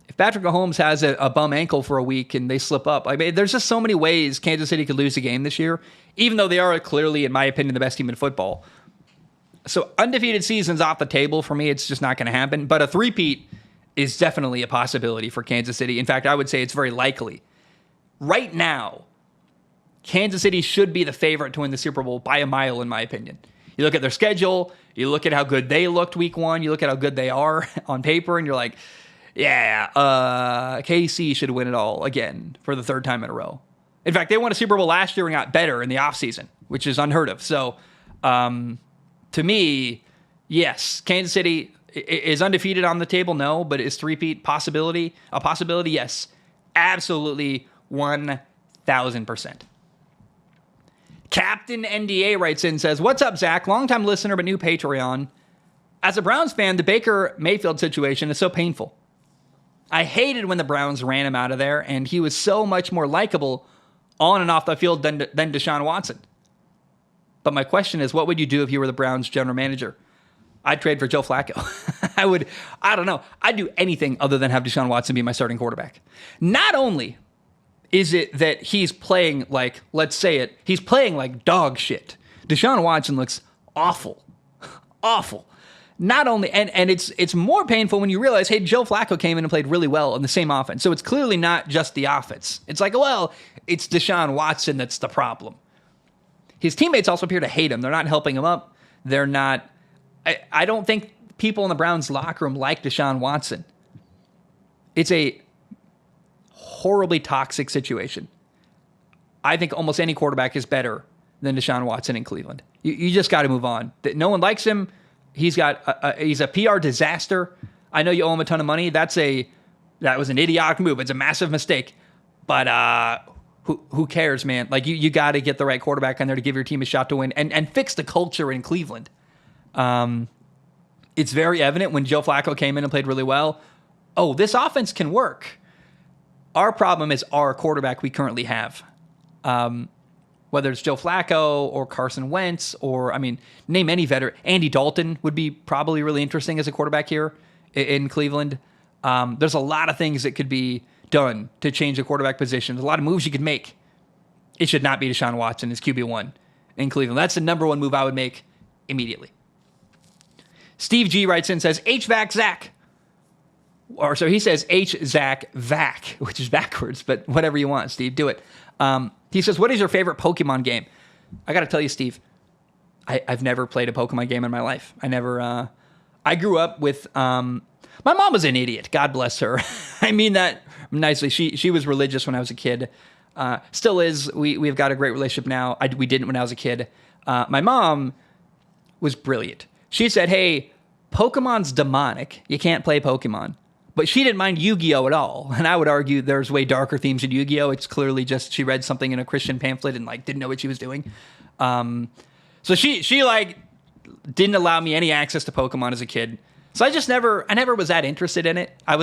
S1: if Patrick Mahomes has a bum ankle for a week and they slip up, there's just so many ways Kansas City could lose a game this year, even though they are clearly, in my opinion, the best team in football. So undefeated season's off the table for me. It's just not going to happen. But a three-peat is definitely a possibility for Kansas City. In fact, I would say it's very likely. Right now, Kansas City should be the favorite to win the Super Bowl by a mile, in my opinion. You look at their schedule, you look at how good they looked week one, you look at how good they are on paper, and you're like, KC should win it all again for the third time in a row. In fact, they won a Super Bowl last year and got better in the offseason, which is unheard of. So, to me, yes, Kansas City is undefeated on the table, no, but is three-peat possibility a possibility? Yes, absolutely, 1,000%. Captain NDA writes in and says, "What's up, Zach? Longtime listener but new Patreon. As a Browns fan, the Baker Mayfield situation is so painful. I hated when the Browns ran him out of there, and he was so much more likable on and off the field than Deshaun Watson. But my question is, what would you do if you were the Browns general manager?" I'd trade for Joe Flacco. I don't know. I'd do anything other than have Deshaun Watson be my starting quarterback. Not only is it that he's playing like, let's say it, he's playing like dog shit. Deshaun Watson looks awful. Awful. Not only, and it's more painful when you realize, hey, Joe Flacco came in and played really well in the same offense. So it's clearly not just the offense. It's like, well, it's Deshaun Watson that's the problem. His teammates also appear to hate him. They're not helping him up. They're not, I don't think people in the Browns locker room like Deshaun Watson. It's a horribly toxic situation. I think almost any quarterback is better than Deshaun Watson in Cleveland. You just got to move on. No one likes him. He's a PR disaster. I know you owe him a ton of money. That was an idiotic move. It's a massive mistake. But who cares, man? Like you got to get the right quarterback on there to give your team a shot to win and fix the culture in Cleveland. It's very evident when Joe Flacco came in and played really well. Oh, this offense can work. Our problem is our quarterback we currently have. Whether it's Joe Flacco or Carson Wentz or, name any veteran. Andy Dalton would be probably really interesting as a quarterback here in Cleveland. There's a lot of things that could be done to change the quarterback position. There's a lot of moves you could make. It should not be Deshaun Watson as QB1 in Cleveland. That's the number one move I would make immediately. Steve G writes in and says, HVAC Zach. Or so he says H-Zach Vac, which is backwards, but whatever you want, Steve, do it. He says, what is your favorite Pokemon game? I got to tell you, Steve, I've never played a Pokemon game in my life. I grew up with, my mom was an idiot. God bless her. I mean that nicely. She was religious when I was a kid. Still is. We've got a great relationship now. We didn't when I was a kid. My mom was brilliant. She said, hey, Pokemon's demonic. You can't play Pokemon. But she didn't mind Yu-Gi-Oh! At all. And I would argue there's way darker themes in Yu-Gi-Oh! It's clearly just she read something in a Christian pamphlet and didn't know what she was doing. So she didn't allow me any access to Pokemon as a kid. So I never was that interested in it. I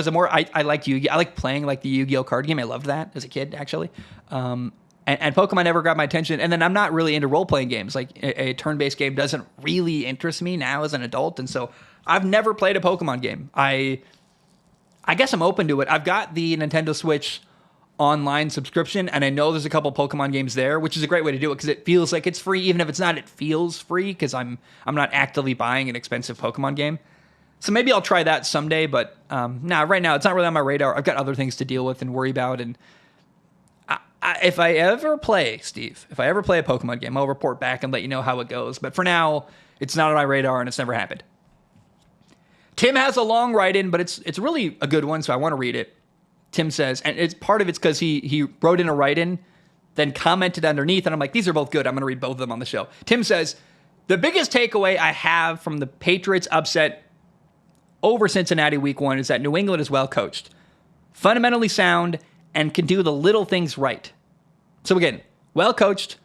S1: liked Yu-Gi-Oh! I liked playing the Yu-Gi-Oh! Card game. I loved that as a kid, actually. And Pokemon never grabbed my attention. And then I'm not really into role-playing games. A turn-based game doesn't really interest me now as an adult. And so I've never played a Pokemon game. I guess I'm open to it. I've got the Nintendo Switch online subscription, and I know there's a couple Pokemon games there, which is a great way to do it because it feels like it's free. Even if it's not, it feels free because I'm not actively buying an expensive Pokemon game. So maybe I'll try that someday, but right now it's not really on my radar. I've got other things to deal with and worry about. And if I ever play a Pokemon game, I'll report back and let you know how it goes. But for now, it's not on my radar and it's never happened. Tim has a long write-in, but it's really a good one, so I want to read it. Tim says, and it's because he wrote in a write-in, then commented underneath, and I'm like, these are both good. I'm going to read both of them on the show. Tim says, the biggest takeaway I have from the Patriots upset over Cincinnati week 1 is that New England is well coached, fundamentally sound, and can do the little things right. So again, well coached,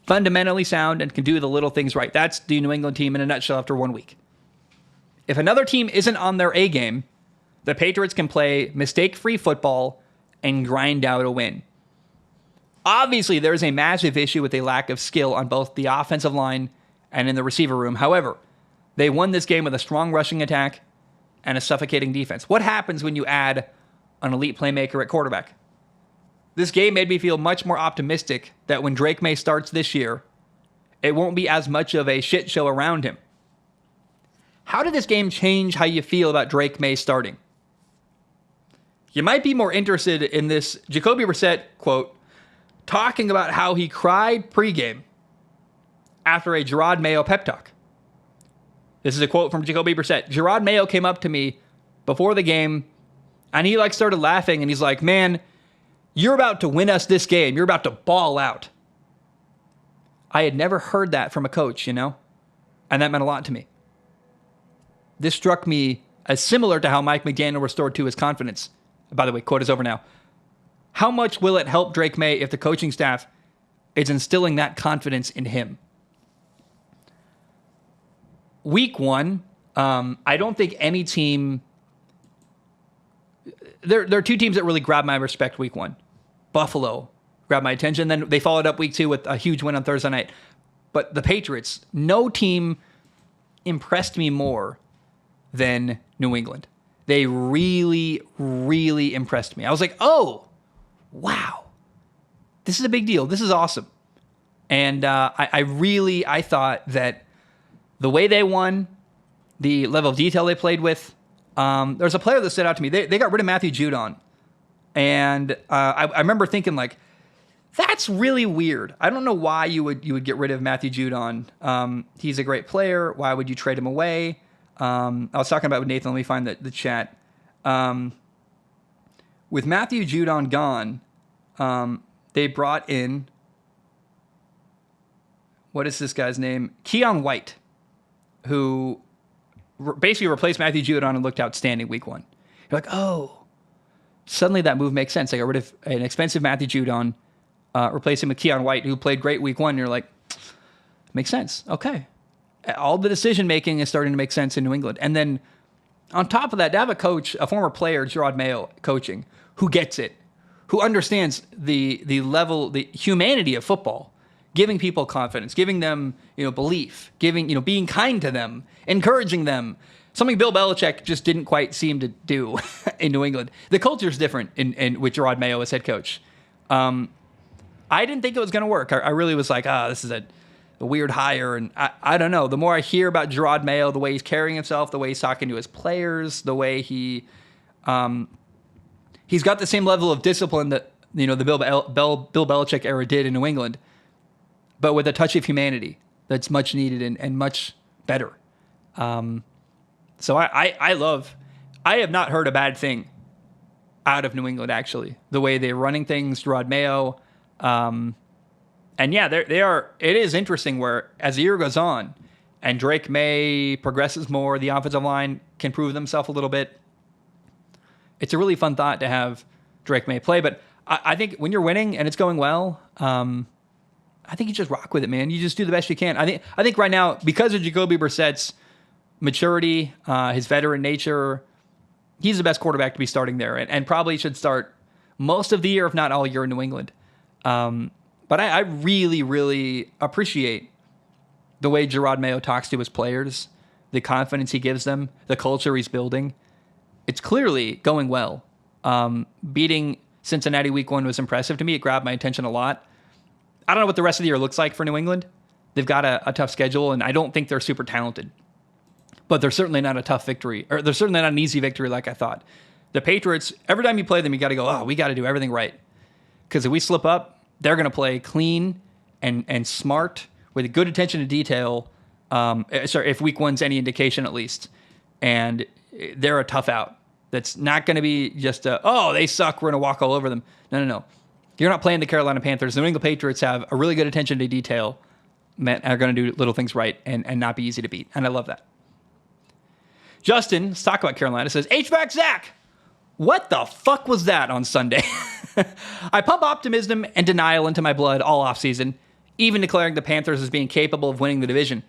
S1: fundamentally sound, and can do the little things right. That's the New England team in a nutshell after 1 week. If another team isn't on their A game, the Patriots can play mistake-free football and grind out a win. Obviously, there's a massive issue with a lack of skill on both the offensive line and in the receiver room. However, they won this game with a strong rushing attack and a suffocating defense. What happens when you add an elite playmaker at quarterback? This game made me feel much more optimistic that when Drake May starts this year, it won't be as much of a shit show around him. How did this game change how you feel about Drake May starting? You might be more interested in this Jacoby Brissett quote talking about how he cried pregame after a Gerard Mayo pep talk. This is a quote from Jacoby Brissett. Gerard Mayo came up to me before the game and he started laughing and he's like, man, you're about to win us this game. You're about to ball out. I had never heard that from a coach, and that meant a lot to me. This struck me as similar to how Mike McDaniel restored to his confidence. By the way, quote is over now. How much will it help Drake May if the coaching staff is instilling that confidence in him? Week 1, I don't think any team... There are two teams that really grabbed my respect week 1. Buffalo grabbed my attention. Then they followed up week 2 with a huge win on Thursday night. But the Patriots, no team impressed me more than New England. They really, really impressed me. I was like, oh, wow. This is a big deal. This is awesome. And I thought that the way they won, the level of detail they played with, there's a player that stood out to me. They got rid of Matthew Judon. And I remember thinking, that's really weird. I don't know why you would get rid of Matthew Judon. He's a great player. Why would you trade him away? I was talking about with Nathan. Let me find the chat. With Matthew Judon gone, they brought in, what is this guy's name? Keon White, who basically replaced Matthew Judon and looked outstanding week 1. You're like, oh, suddenly that move makes sense. They got rid of an expensive Matthew Judon, replace him with Keon White, who played great week 1. And you're like, makes sense. Okay. All the decision-making is starting to make sense in New England. And then on top of that, to have a coach, a former player, Gerard Mayo, coaching, who gets it, who understands the level, the humanity of football, giving people confidence, giving them, belief, being kind to them, encouraging them. Something Bill Belichick just didn't quite seem to do in New England. The culture's different with Gerard Mayo as head coach. I didn't think it was going to work. I really was like, this is a weird hire. And I don't know. The more I hear about Gerard Mayo, the way he's carrying himself, the way he's talking to his players, the way he's got the same level of discipline that, the Bill Belichick era did in New England, but with a touch of humanity that's much needed and much better. So I have not heard a bad thing out of New England, actually. The way they're running things, Gerard Mayo. And yeah, it is interesting where as the year goes on and Drake May progresses more, the offensive line can prove themselves a little bit. It's a really fun thought to have Drake May play. But I think when you're winning and it's going well, I think you just rock with it, man. You just do the best you can. I think right now, because of Jacoby Brissett's maturity, his veteran nature, he's the best quarterback to be starting there, and probably should start most of the year, if not all year, in New England. But I really, really appreciate the way Gerard Mayo talks to his players, the confidence he gives them, the culture he's building. It's clearly going well. Beating Cincinnati week 1 was impressive to me. It grabbed my attention a lot. I don't know what the rest of the year looks like for New England. They've got a tough schedule, and I don't think they're super talented. But they're certainly not a tough victory, or they're certainly not an easy victory like I thought. The Patriots, every time you play them, you got to go, we got to do everything right. Because if we slip up, they're going to play clean and smart with good attention to detail. If week 1's any indication at least. And they're a tough out. That's not going to be just they suck, we're going to walk all over them. No. You're not playing the Carolina Panthers. The New England Patriots have a really good attention to detail, are going to do little things right and not be easy to beat. And I love that. Justin, let's talk about Carolina, says, HVAC Zach, what the fuck was that on Sunday? I pump optimism and denial into my blood all offseason, even declaring the Panthers as being capable of winning the division,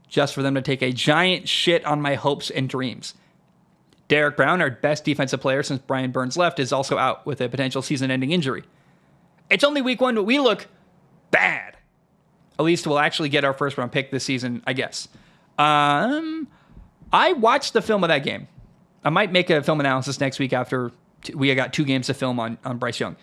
S1: just for them to take a giant shit on my hopes and dreams. Derek Brown, our best defensive player since Brian Burns left, is also out with a potential season-ending injury. It's only week 1, but we look bad. At least we'll actually get our first round pick this season, I guess. I watched the film of that game. I might make a film analysis next week after we got 2 games to film on Bryce Young.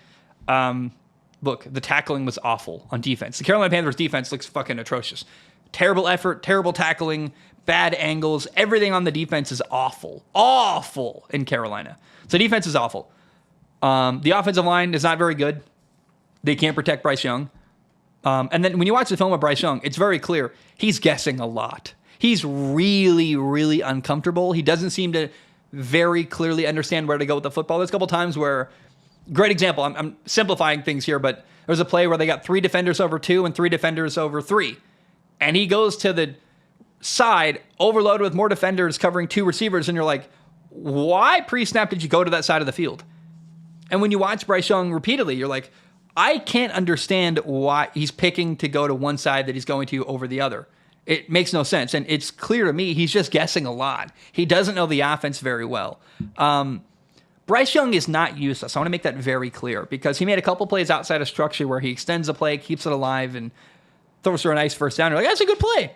S1: Look, the tackling was awful on defense. The Carolina Panthers defense looks fucking atrocious. Terrible effort, terrible tackling, bad angles. Everything on the defense is awful. Awful in Carolina. So defense is awful. The offensive line is not very good. They can't protect Bryce Young. And then when you watch the film of Bryce Young, it's very clear he's guessing a lot. He's really, really uncomfortable. He doesn't seem to very clearly understand where to go with the football. There's a couple times where, great example, I'm simplifying things here, but there was a play where they got 3 defenders over 2 and 3 defenders over 3. And he goes to the side, overloaded with more defenders covering 2 receivers, and you're like, why pre-snap did you go to that side of the field? And when you watch Bryce Young repeatedly, you're like, I can't understand why he's picking to go to one side that he's going to over the other. It makes no sense. And it's clear to me he's just guessing a lot. He doesn't know the offense very well. Bryce Young is not useless. I want to make that very clear because he made a couple plays outside of structure where he extends a play, keeps it alive, and throws for a nice first down. You're like, that's a good play.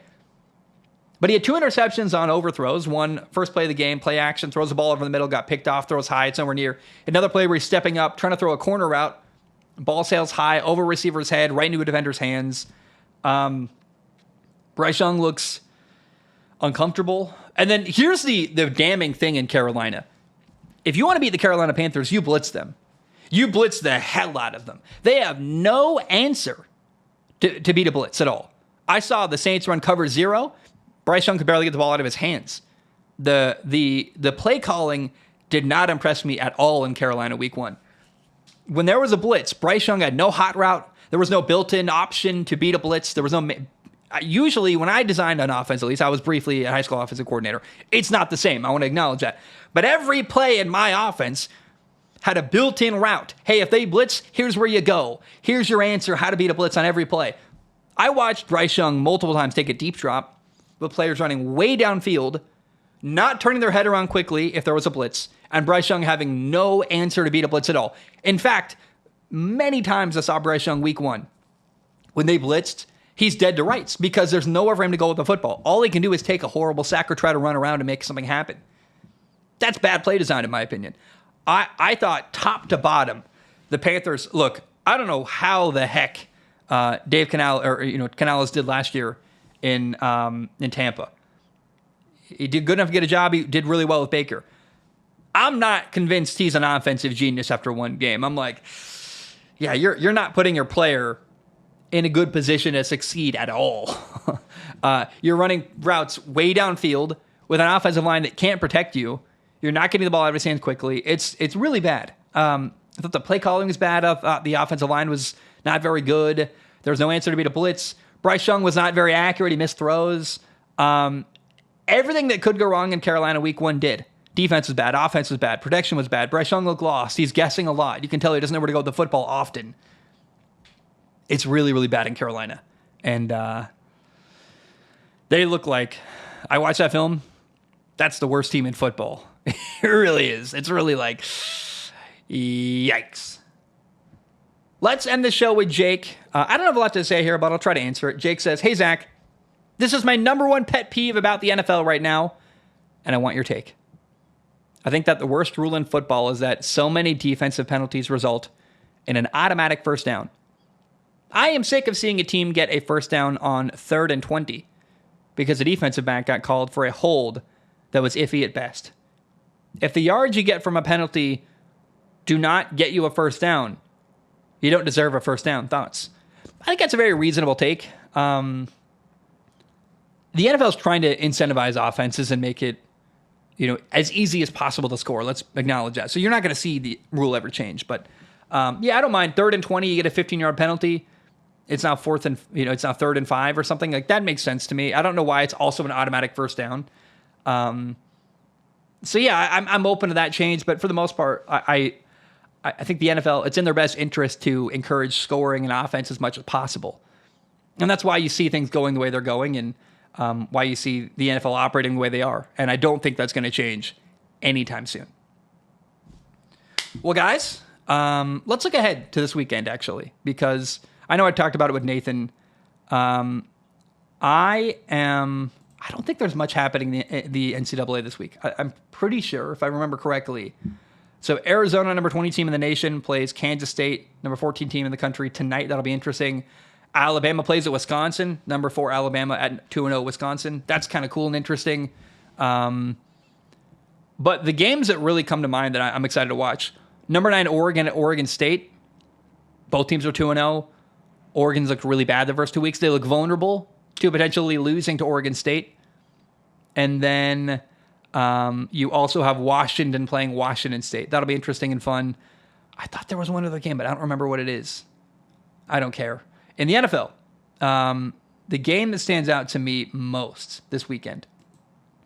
S1: But he had 2 interceptions on overthrows. One, first play of the game, play action, throws the ball over the middle, got picked off, throws high, it's nowhere near. Another play where he's stepping up, trying to throw a corner route, ball sails high, over receiver's head, right into a defender's hands. Bryce Young looks uncomfortable. And then here's the damning thing in Carolina. If you want to beat the Carolina Panthers, you blitz them. You blitz the hell out of them. They have no answer to beat a blitz at all. I saw the Saints run cover 0. Bryce Young could barely get the ball out of his hands. The play calling did not impress me at all in Carolina week 1. When there was a blitz, Bryce Young had no hot route. There was no built-in option to beat a blitz. There was no... Usually, when I designed an offense, at least I was briefly a high school offensive coordinator, it's not the same. I want to acknowledge that. But every play in my offense had a built-in route. Hey, if they blitz, here's where you go. Here's your answer, how to beat a blitz on every play. I watched Bryce Young multiple times take a deep drop with players running way downfield, not turning their head around quickly if there was a blitz, and Bryce Young having no answer to beat a blitz at all. In fact, many times I saw Bryce Young week 1. When they blitzed, he's dead to rights because there's nowhere for him to go with the football. All he can do is take a horrible sack or try to run around and make something happen. That's bad play design, in my opinion. I thought top to bottom, the Panthers, look, I don't know how the heck Dave Canales did last year in Tampa. He did good enough to get a job. He did really well with Baker. I'm not convinced he's an offensive genius after one game. I'm like, yeah, you're not putting your player in a good position to succeed at all. You're running routes way downfield with an offensive line that can't protect you. You're not getting the ball out of his hands quickly. It's really bad. I thought the play calling was bad. I thought the offensive line was not very good. There was no answer to beat a blitz. Bryce Young was not very accurate. He missed throws. Everything that could go wrong in Carolina week 1 did. Defense was bad. Offense was bad. Protection was bad. Bryce Young looked lost. He's guessing a lot. You can tell he doesn't know where to go with the football often. It's really, really bad in Carolina. And they look like, I watched that film, that's the worst team in football. It really is. It's really like, yikes. Let's end the show with Jake. I don't have a lot to say here, but I'll try to answer it. Jake says, hey, Zach, this is my number 1 pet peeve about the NFL right now, and I want your take. I think that the worst rule in football is that so many defensive penalties result in an automatic first down. I am sick of seeing a team get a first down on 3rd and 20 because the defensive back got called for a hold that was iffy at best. If the yards you get from a penalty do not get you a first down, you don't deserve a first down. Thoughts? I think that's a very reasonable take. The NFL is trying to incentivize offenses and make it, as easy as possible to score. Let's acknowledge that. So you're not going to see the rule ever change. But I don't mind 3rd and 20. You get a 15-yard penalty. It's now 4th and it's now 3rd and 5 or something like that. Makes sense to me. I don't know why it's also an automatic first down. I'm open to that change. But for the most part, I think the NFL, it's in their best interest to encourage scoring and offense as much as possible. And that's why you see things going the way they're going and why you see the NFL operating the way they are. And I don't think that's going to change anytime soon. Well, guys, Let's look ahead to this weekend, actually, because I know I talked about it with Nathan. I don't think there's much happening in the NCAA this week. I'm pretty sure, if I remember correctly. So Arizona, number 20 team in the nation, plays Kansas State, number 14 team in the country tonight. That'll be interesting. Alabama plays at Wisconsin, number 4 Alabama at 2-0 Wisconsin. That's kind of cool and interesting. But the games that really come to mind that I'm excited to watch, number 9 Oregon at Oregon State. Both teams are 2-0. Oregon's looked really bad the first 2 weeks. They look vulnerable to potentially losing to Oregon State. And then you also have Washington playing Washington State. That'll be interesting and fun. I thought there was one other game, but I don't remember what it is. I don't care. In the NFL, the game that stands out to me most this weekend,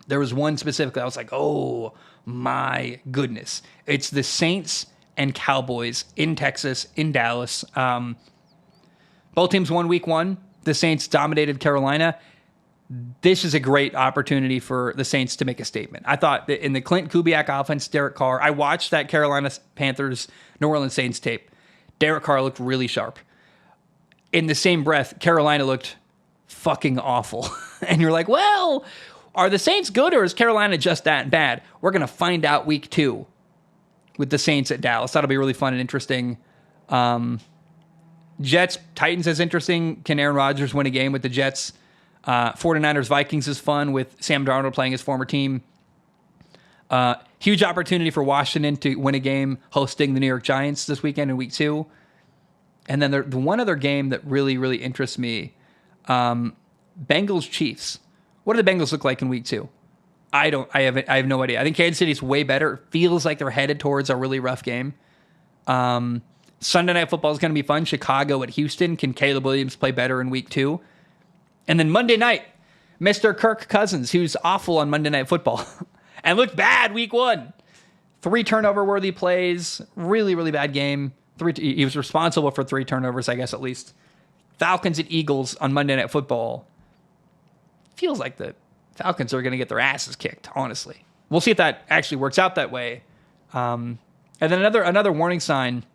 S1: there was one specifically. I was like, oh my goodness. It's the Saints and Cowboys in Texas, in Dallas. Both teams won week 1. The Saints dominated Carolina. This is a great opportunity for the Saints to make a statement. I thought that in the Clint Kubiak offense, Derek Carr, I watched that Carolina Panthers, New Orleans Saints tape. Derek Carr looked really sharp. In the same breath, Carolina looked fucking awful. And you're like, well, are the Saints good or is Carolina just that bad? We're going to find out week 2 with the Saints at Dallas. That'll be really fun and interesting. Jets, Titans is interesting. Can Aaron Rodgers win a game with the Jets? 49ers, Vikings is fun with Sam Darnold playing his former team. Huge opportunity for Washington to win a game hosting the New York Giants this weekend in week 2. And then the one other game that really, really interests me, Bengals, Chiefs. What do the Bengals look like in week 2? I have no idea. I think Kansas City's way better. It feels like they're headed towards a really rough game. Sunday Night Football is going to be fun. Chicago at Houston. Can Caleb Williams play better in week 2? And then Monday night, Mr. Kirk Cousins, who's awful on Monday Night Football and looked bad week 1. 3 turnover-worthy plays. Really, really bad game. He was responsible for 3 turnovers, I guess, at least. Falcons at Eagles on Monday Night Football. Feels like the Falcons are going to get their asses kicked, honestly. We'll see if that actually works out that way. And then another warning sign.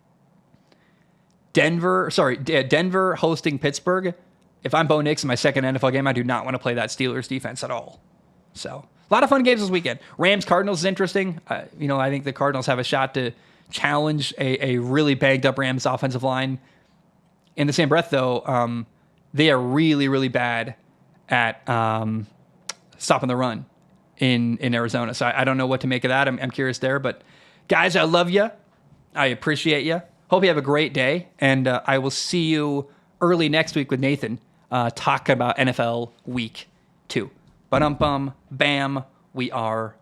S1: Denver hosting Pittsburgh. If I'm Bo Nix in my second NFL game, I do not want to play that Steelers defense at all. So a lot of fun games this weekend. Rams Cardinals is interesting. I think the Cardinals have a shot to challenge a really banged up Rams offensive line. In the same breath, though, they are really, really bad at stopping the run in Arizona. So I don't know what to make of that. I'm curious there. But guys, I love you. I appreciate you. Hope you have a great day. And I will see you early next week with Nathan talk about NFL Week 2. Ba-dum-bum, bam, we are